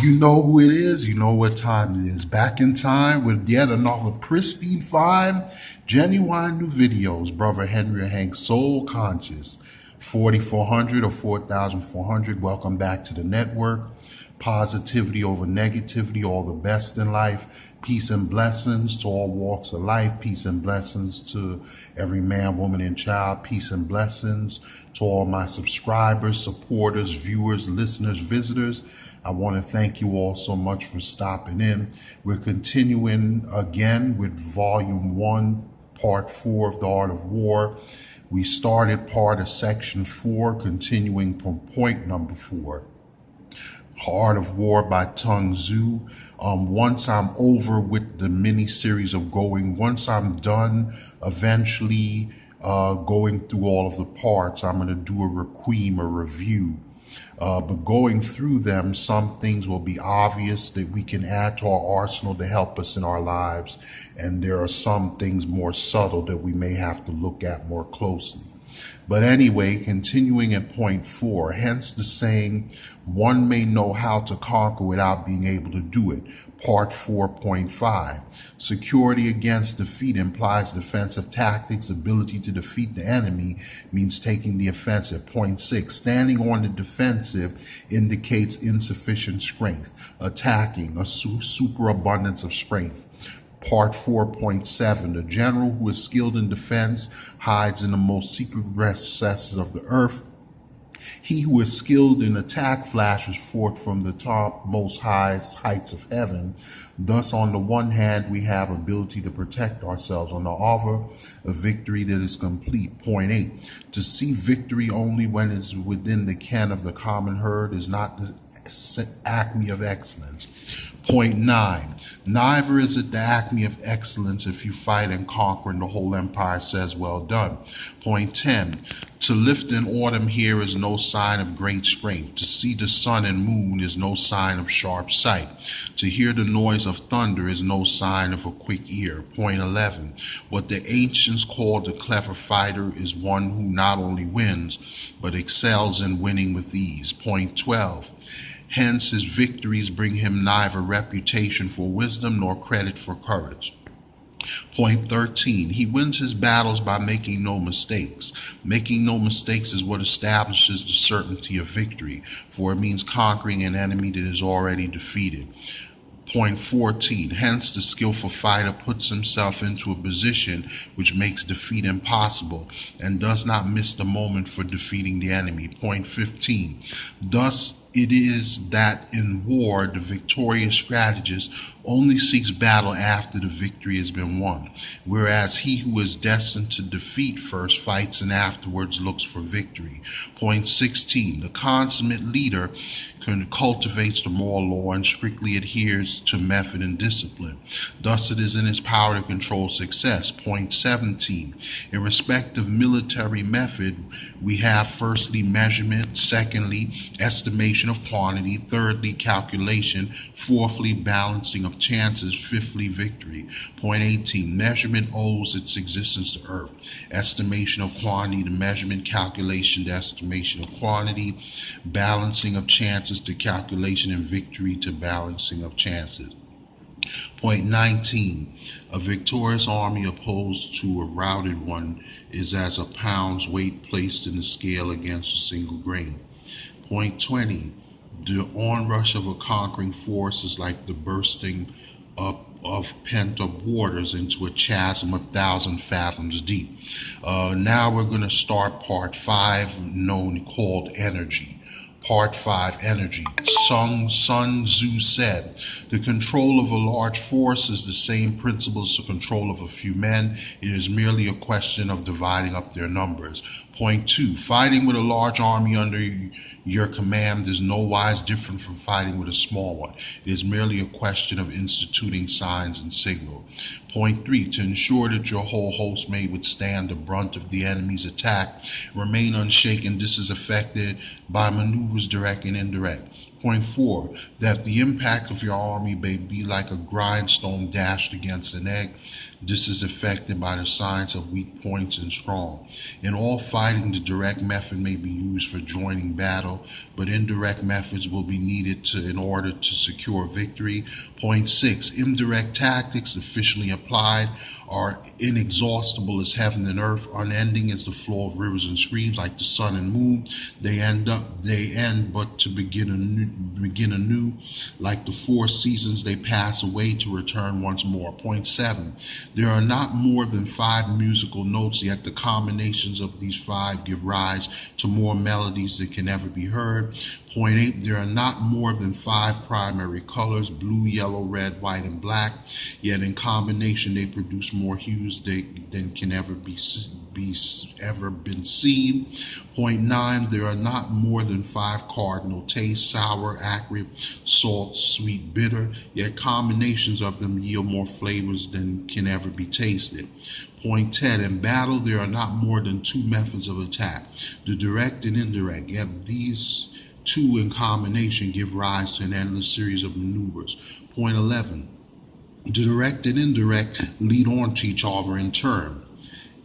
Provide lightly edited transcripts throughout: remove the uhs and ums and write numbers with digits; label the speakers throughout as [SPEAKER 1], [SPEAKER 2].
[SPEAKER 1] You know who it is. You know what time it is. Back in time with yet another Pristine Fine, genuine new videos. Brother Henry Hank, Soul Conscious, 4400 or 4400. Welcome back to the network. Positivity over negativity, all the best in life. Peace and blessings to all walks of life. Peace and blessings to every man, woman, and child. Peace and blessings to all my subscribers, supporters, viewers, listeners, visitors. I want to thank you all so much for stopping in. We're continuing again with Volume 1, Part 4 of The Art of War. We started part of Section 4, continuing from point number 4. Art of War by Tung Tzu. Once I'm over with the mini series of once I'm done eventually going through all of the parts, I'm going to do a requiem, a review. But going through them, some things will be obvious that we can add to our arsenal to help us in our lives. And there are some things more subtle that we may have to look at more closely. But anyway, continuing at point 4, hence the saying, one may know how to conquer without being able to do it. Part 4.5, security against defeat implies defensive tactics. Ability to defeat the enemy means taking the offensive. Point 6, standing on the defensive indicates insufficient strength. Attacking, a superabundance of strength. Part 4.7, the general who is skilled in defense hides in the most secret recesses of the earth. He who is skilled in attack flashes forth from the top most highest heights of heaven. Thus, on the one hand, we have ability to protect ourselves. On the other, a victory that is complete. Point 8, to see victory only when it's within the ken of the common herd is not the acme of excellence. Point 9, neither is it the acme of excellence if you fight and conquer and the whole empire says well done. Point 10, to lift an autumn here is no sign of great strength. To see the sun and moon is no sign of sharp sight. To hear the noise of thunder is no sign of a quick ear. Point 11, what the ancients called a clever fighter is one who not only wins, but excels in winning with ease. Point 12, hence his victories bring him neither reputation for wisdom nor credit for courage. Point 13, he wins his battles by making no mistakes. Making no mistakes is what establishes the certainty of victory, for it means conquering an enemy that is already defeated. Point 14, hence the skillful fighter puts himself into a position which makes defeat impossible and does not miss the moment for defeating the enemy. Point 15, thus it is that in war, the victorious strategist only seeks battle after the victory has been won, whereas he who is destined to defeat first fights and afterwards looks for victory. Point 16, the consummate leader cultivates the moral law and strictly adheres to method and discipline. Thus it is in his power to control success. Point 17, in respect of military method, we have firstly measurement, secondly estimation of quantity, thirdly calculation, fourthly balancing of chances, fifthly victory. Point 18, measurement owes its existence to earth. Estimation of quantity to measurement, calculation to estimation of quantity, balancing of chances to calculation, and victory to balancing of chances. Point 19, a victorious army opposed to a routed one is as a pound's weight placed in the scale against a single grain. Point 20, the onrush of a conquering force is like the bursting up of pent-up waters into a chasm 1,000 fathoms deep. Now we're going to start part 5, called energy. Part 5, energy. Sun Tzu said, the control of a large force is the same principle as the control of a few men. It is merely a question of dividing up their numbers. Point 2, fighting with a large army under your command is no wise different from fighting with a small one. It is merely a question of instituting signs and signal. Point 3, to ensure that your whole host may withstand the brunt of the enemy's attack, remain unshaken. This is effected by maneuvers direct and indirect. Point 4, that the impact of your army may be like a grindstone dashed against an egg. This is affected by the science of weak points and strong. In all fighting, the direct method may be used for joining battle, but indirect methods will be needed in order to secure victory. Point 6, indirect tactics efficiently applied are inexhaustible as heaven and earth, unending as the flow of rivers and streams, like the sun and moon. They end but to begin anew, like the 4 seasons they pass away to return once more. Point 7, there are not more than 5 musical notes, yet the combinations of these 5 give rise to more melodies than can ever be heard. Point 8, there are not more than 5 primary colors, blue, yellow, red, white, and black, yet in combination they produce more hues than can ever been seen. Point 9, there are not more than 5 cardinal tastes, sour, acrid, salt, sweet, bitter, yet combinations of them yield more flavors than can ever be tasted. Point 10, in battle there are not more than 2 methods of attack, the direct and indirect, yet these 2 in combination give rise to an endless series of maneuvers. Point 11, the direct and indirect lead on to each other in turn.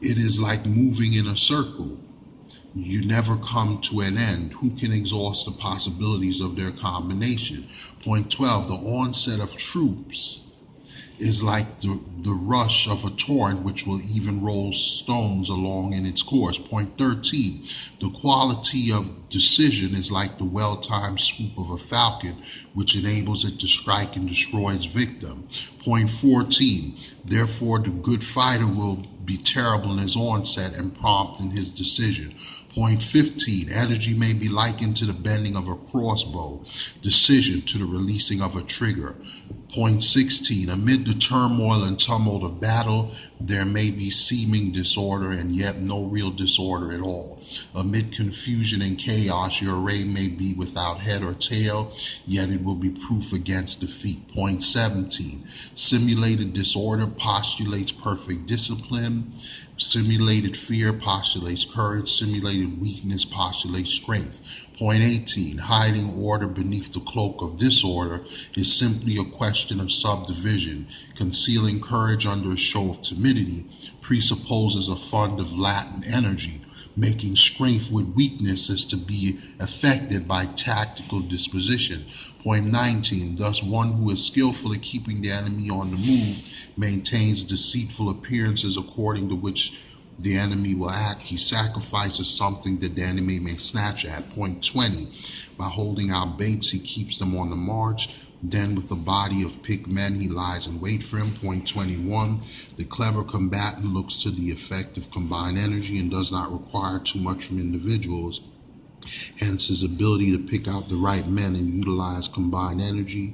[SPEAKER 1] It is like moving in a circle. You never come to an end. Who can exhaust the possibilities of their combination? Point 12, the onset of troops is like the rush of a torrent which will even roll stones along in its course. Point 13, the quality of decision is like the well-timed swoop of a falcon which enables it to strike and destroy its victim. Point 14, therefore the good fighter will be terrible in his onset and prompt in his decision. Point 15, energy may be likened to the bending of a crossbow, decision to the releasing of a trigger. Point 16, amid the turmoil and tumult of battle, there may be seeming disorder and yet no real disorder at all. Amid confusion and chaos, your array may be without head or tail, yet it will be proof against defeat. Point 17, simulated disorder postulates perfect discipline. Simulated fear postulates courage. Simulated weakness postulates strength. Point 18, hiding order beneath the cloak of disorder is simply a question of subdivision. Concealing courage under a show of timidity presupposes a fund of latent energy. Making strength with weakness is to be affected by tactical disposition. Point 19, thus one who is skillful at keeping the enemy on the move maintains deceitful appearances according to which the enemy will act. He sacrifices something that the enemy may snatch at. Point 20, by holding out baits, he keeps them on the march. Then with a body of picked men, he lies in wait for him. Point 21, the clever combatant looks to the effect of combined energy and does not require too much from individuals. Hence his ability to pick out the right men and utilize combined energy.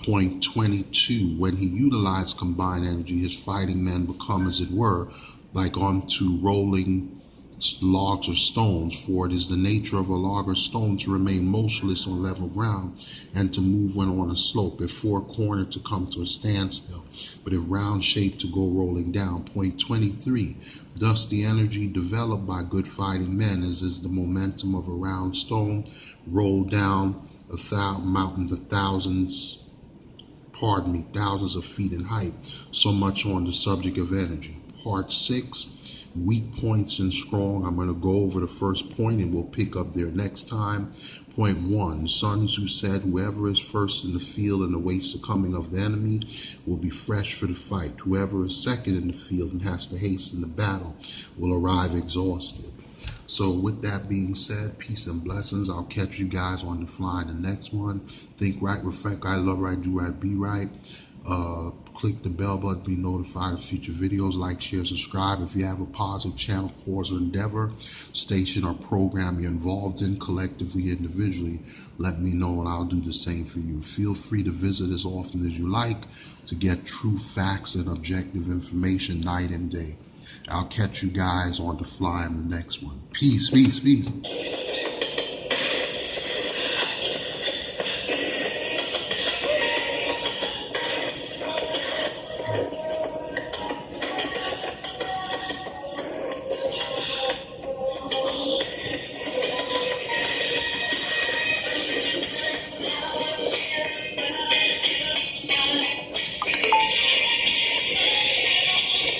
[SPEAKER 1] Point 22, when he utilized combined energy, his fighting men become, as it were, like onto rolling logs or stones, for it is the nature of a log or stone to remain motionless on level ground and to move when on a slope, if four-cornered to come to a standstill, but if round-shaped to go rolling down. Point 23, thus the energy developed by good fighting men is the momentum of a round stone rolled down a mountain to thousands of feet in height. So much on the subject of energy. Part 6, weak points and strong. I'm going to go over the first point and we'll pick up there next time. Point 1, Sun Tzu said, whoever is first in the field and awaits the coming of the enemy will be fresh for the fight. Whoever is second in the field and has to hasten the battle will arrive exhausted. So with that being said, peace and blessings. I'll catch you guys on the fly in the next one. Think right, reflect right, love right, do right, be right. Click the bell button to be notified of future videos. Like, share, subscribe. If you have a positive channel, cause, or endeavor, station, or program you're involved in, collectively, individually, let me know and I'll do the same for you. Feel free to visit as often as you like to get true facts and objective information night and day. I'll catch you guys on the fly in the next one. Peace, peace, peace.